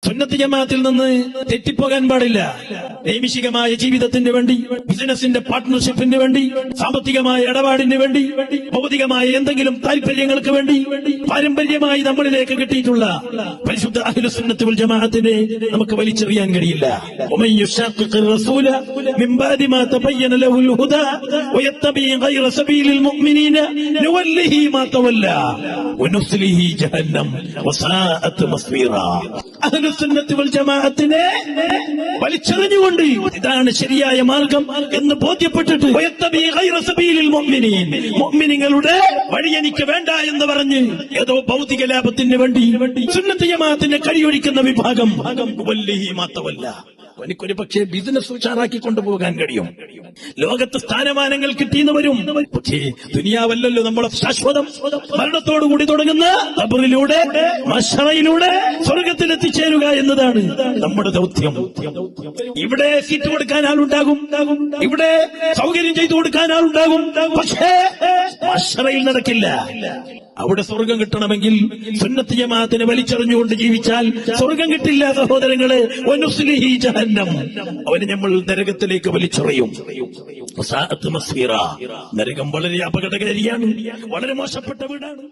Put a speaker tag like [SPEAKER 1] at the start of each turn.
[SPEAKER 1] സുന്നത്ത് ജമാഅത്തിൽ നിന്ന് തെറ്റിപ്പോകാൻ പാടില്ല. നൈമിഷികമായ ജീവിതത്തിന് വേണ്ടി, ബിസിനസിന്റെ പാർട്ട്ണർഷിപ്പിന് വേണ്ടി, സാമ്പത്തികമായ ഇടപാടിന് വേണ്ടി, ഭൗതികമായ എന്തെങ്കിലും താല്പര്യങ്ങൾക്ക് വേണ്ടി പാരമ്പര്യമായി നമ്മളിലേക്ക് കിട്ടിയിട്ടുള്ള പരിശുദ്ധ അഹ്ലുസുന്നത്ത് വൽ ജമാഅത്തിനെ നമുക്ക് വലിച്ചെറിയാൻ കഴിയില്ല. വമൻ യുശാഖിഖിർ റസൂല മിൻ ബഅദി മാ തബയ്യന ലഹുൽ ഹുദാ വയത്തബി ഗൈറ സബീലിൽ മുഅ്മിനീന നുവല്ലിഹി മാ തവല്ല വനുസ്ലിഹി ജഹന്നം വസാഅത് മസ്വീറാ. അഹ്ലുസുന്നത്ത് വൽ ജമാഅത്തിനെ വലിച്ചെറിഞ്ഞുകൊണ്ട് ഇതാണ് ശരിയായ മാർഗം എന്ന് ബോധ്യപ്പെട്ടിട്ട് വയത്തബി ഗൈറ സബീലിൽ മുഅ്മിനീൻ, മുഅ്മിനീങ്ങളുടെ വഴി എനിക്ക് വേണ്ട എന്ന് പറഞ്ഞ് ഏതോ ഭൗതിക ലാഭത്തിന് വേണ്ടി സുന്നത്ത് ജമാഅത്തിനെ കഴിയൊഴിക്കുന്ന വിഭാഗം വല്ലിഹി മാ തവല്ല. എനിക്കൊരു പക്ഷേ ബിസിനസ് ഉഷാറാക്കി കൊണ്ടുപോകാൻ കഴിയും, ലോകത്ത് സ്ഥാനമാനങ്ങൾ കിട്ടിയെന്ന് വരും. പക്ഷേ ദുനിയാവല്ലല്ലോ നമ്മളെ ശാശ്വതം. മരണത്തോടുകൂടി തുടങ്ങുന്ന ഖബറിലൂടെ മശ്റയിലൂടെ സ്വർഗത്തിൽ എത്തിച്ചേരുക എന്നതാണ് നമ്മുടെ ദൗത്യം. ഇവിടെ സീറ്റ് കൊടുക്കാൻ ആളുണ്ടാകും, ഇവിടെ സൗകര്യം ചെയ്തു കൊടുക്കാൻ ആളുണ്ടാകും, പക്ഷേ മശ്റയിൽ നടക്കില്ല. അവിടെ സ്വർഗം കിട്ടണമെങ്കിൽ സുന്നത്ത് ജമാഅത്തിനെ വലിച്ചെറിഞ്ഞുകൊണ്ട് ജീവിച്ചാൽ സ്വർഗം കിട്ടില്ല സഹോദരങ്ങളെ. വനുസ്ലിഹി ജഹന്നം, അവന് നമ്മൾ നരകത്തിലേക്ക് വലിച്ചെറിയും. നരകം വളരെ അപകടകാരിയാണ്, വളരെ മോശപ്പെട്ട വീടാണ്.